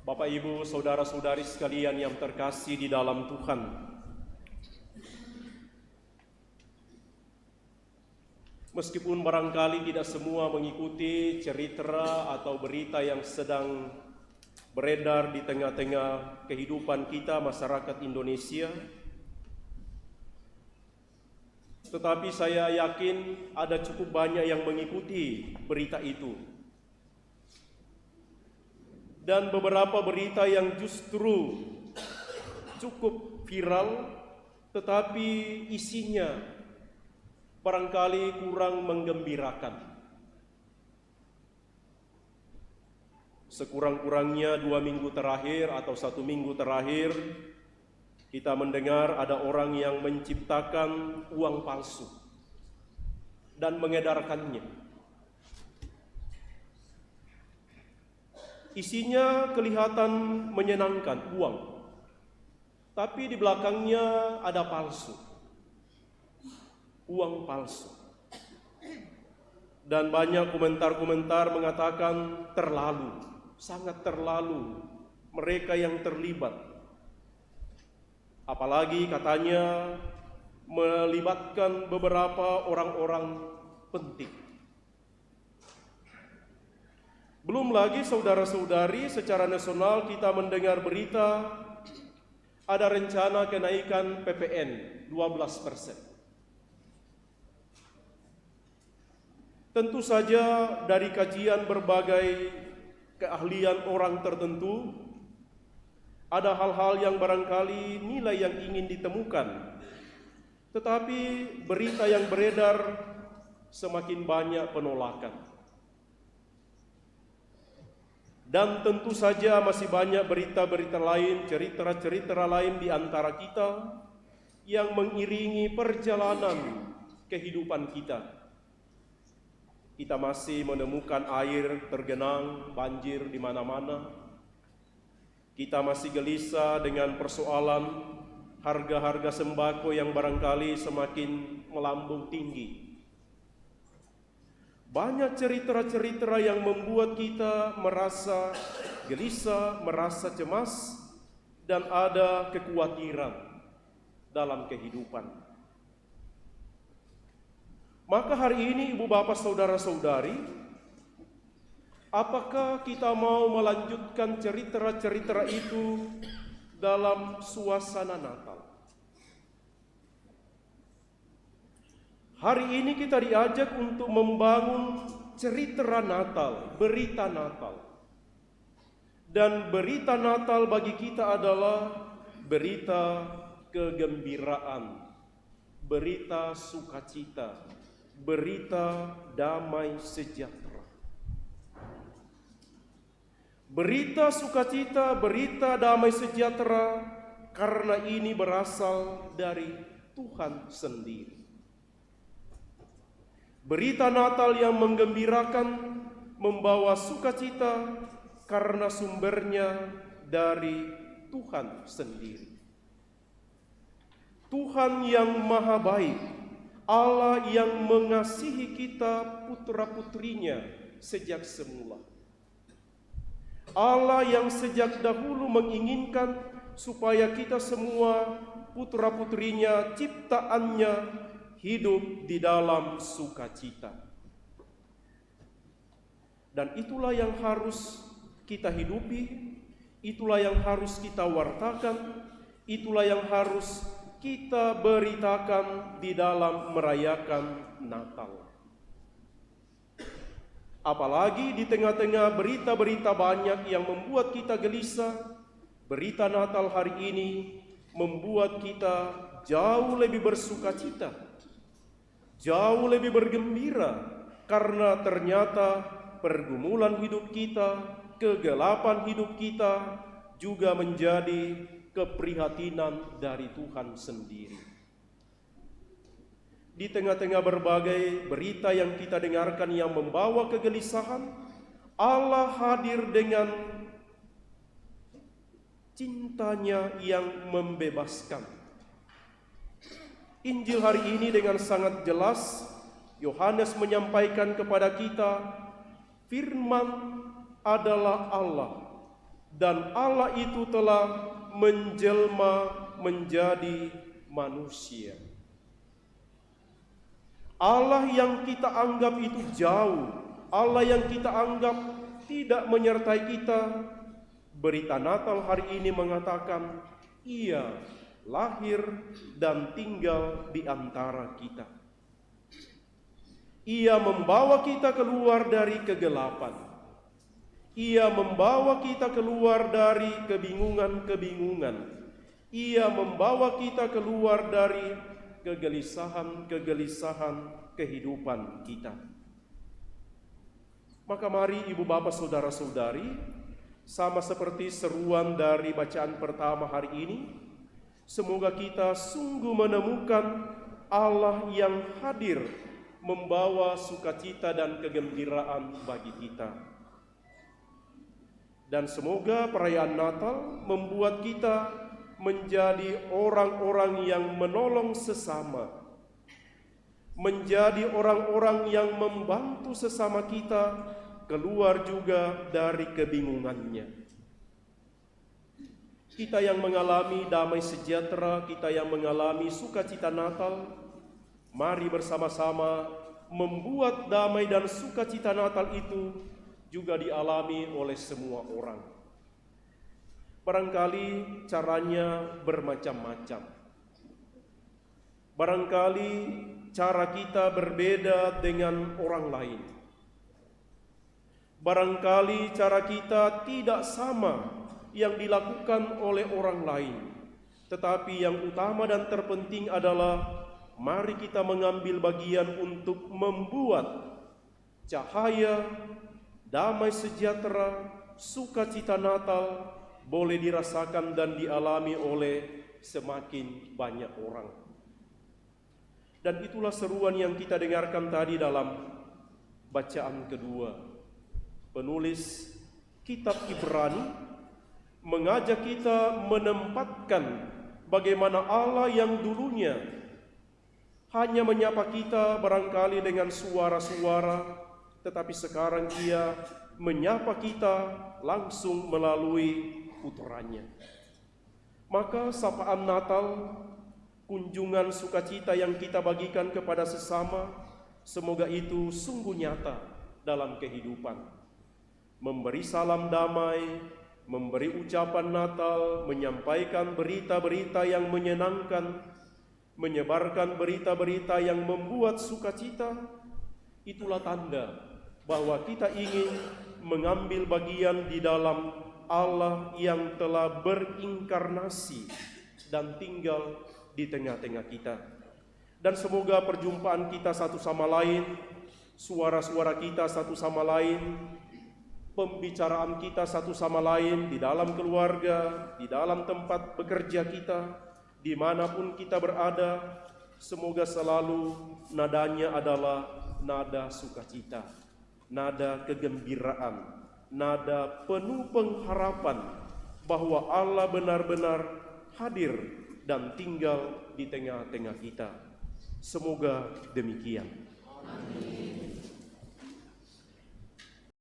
Bapak, Ibu, saudara-saudari sekalian yang terkasih di dalam Tuhan. Meskipun barangkali tidak semua mengikuti cerita atau berita yang sedang beredar di tengah-tengah kehidupan kita masyarakat Indonesia, tetapi saya yakin ada cukup banyak yang mengikuti berita itu. Dan beberapa berita yang justru cukup viral, tetapi isinya barangkali kurang menggembirakan. Sekurang-kurangnya 2 minggu terakhir atau 1 minggu terakhir, kita mendengar ada orang yang menciptakan uang palsu dan mengedarkannya. Isinya kelihatan menyenangkan, uang. Tapi di belakangnya ada palsu. Uang palsu. Dan banyak komentar-komentar mengatakan terlalu, sangat terlalu mereka yang terlibat. Apalagi katanya melibatkan beberapa orang-orang penting. Belum lagi saudara-saudari, secara nasional kita mendengar berita ada rencana kenaikan PPN 12%. Tentu saja dari kajian berbagai keahlian orang tertentu, ada hal-hal yang barangkali nilai yang ingin ditemukan. Tetapi berita yang beredar semakin banyak penolakan. Dan tentu saja masih banyak berita-berita lain, cerita-cerita lain di antara kita yang mengiringi perjalanan kehidupan kita. Kita masih menemukan air tergenang, banjir di mana-mana. Kita masih gelisah dengan persoalan harga-harga sembako yang barangkali semakin melambung tinggi. Banyak cerita-cerita yang membuat kita merasa gelisah, merasa cemas, dan ada kekhawatiran dalam kehidupan. Maka hari ini Ibu Bapak Saudara-saudari, apakah kita mau melanjutkan cerita-cerita itu dalam suasana Natal? Hari ini kita diajak untuk membangun cerita Natal, berita Natal. Dan berita Natal bagi kita adalah berita kegembiraan, berita sukacita, berita damai sejahtera. Berita sukacita, berita damai sejahtera, karena ini berasal dari Tuhan sendiri. Berita Natal yang menggembirakan, membawa sukacita karena sumbernya dari Tuhan sendiri. Tuhan yang maha baik, Allah yang mengasihi kita putra-putrinya sejak semula. Allah yang sejak dahulu menginginkan supaya kita semua putra-putrinya, ciptaannya, hidup di dalam sukacita. Dan itulah yang harus kita hidupi, itulah yang harus kita wartakan, itulah yang harus kita beritakan di dalam merayakan Natal. Apalagi di tengah-tengah berita-berita banyak yang membuat kita gelisah, berita Natal hari ini membuat kita jauh lebih bersukacita, jauh lebih bergembira, karena ternyata pergumulan hidup kita, kegelapan hidup kita juga menjadi keprihatinan dari Tuhan sendiri. Di tengah-tengah berbagai berita yang kita dengarkan yang membawa kegelisahan, Allah hadir dengan cintanya yang membebaskan. Injil hari ini dengan sangat jelas Yohanes menyampaikan kepada kita, firman adalah Allah dan Allah itu telah menjelma menjadi manusia. Allah yang kita anggap itu jauh, Allah yang kita anggap tidak menyertai kita, berita Natal hari ini mengatakan Ia lahir dan tinggal di antara kita. Ia membawa kita keluar dari kegelapan. Ia membawa kita keluar dari kebingungan-kebingungan. Ia membawa kita keluar dari kegelisahan-kegelisahan kehidupan kita. Maka mari ibu bapak saudara-saudari, sama seperti seruan dari bacaan pertama hari ini, semoga kita sungguh menemukan Allah yang hadir membawa sukacita dan kegembiraan bagi kita. Dan semoga perayaan Natal membuat kita menjadi orang-orang yang menolong sesama, menjadi orang-orang yang membantu sesama kita keluar juga dari kebingungannya. Kita yang mengalami damai sejahtera, kita yang mengalami sukacita Natal, mari bersama-sama membuat damai dan sukacita Natal itu juga dialami oleh semua orang. Barangkali caranya bermacam-macam. Barangkali cara kita berbeda dengan orang lain. Barangkali cara kita tidak sama yang dilakukan oleh orang lain. Tetapi yang utama dan terpenting adalah mari kita mengambil bagian untuk membuat cahaya, damai sejahtera, sukacita Natal boleh dirasakan dan dialami oleh semakin banyak orang. Dan itulah seruan yang kita dengarkan tadi dalam bacaan kedua. Penulis kitab Ibrani mengajak kita menempatkan bagaimana Allah yang dulunya hanya menyapa kita barangkali dengan suara-suara, tetapi sekarang Ia menyapa kita langsung melalui putranya. Maka sapaan Natal, kunjungan sukacita yang kita bagikan kepada sesama, semoga itu sungguh nyata dalam kehidupan. Memberi salam damai, memberi ucapan Natal, menyampaikan berita-berita yang menyenangkan, menyebarkan berita-berita yang membuat sukacita, itulah tanda bahwa kita ingin mengambil bagian di dalam Allah yang telah berinkarnasi dan tinggal di tengah-tengah kita. Dan semoga perjumpaan kita satu sama lain, suara-suara kita satu sama lain, pembicaraan kita satu sama lain di dalam keluarga, di dalam tempat bekerja kita, dimanapun kita berada, semoga selalu nadanya adalah nada sukacita, nada kegembiraan, nada penuh pengharapan bahwa Allah benar-benar hadir dan tinggal di tengah-tengah kita. Semoga demikian. Amin.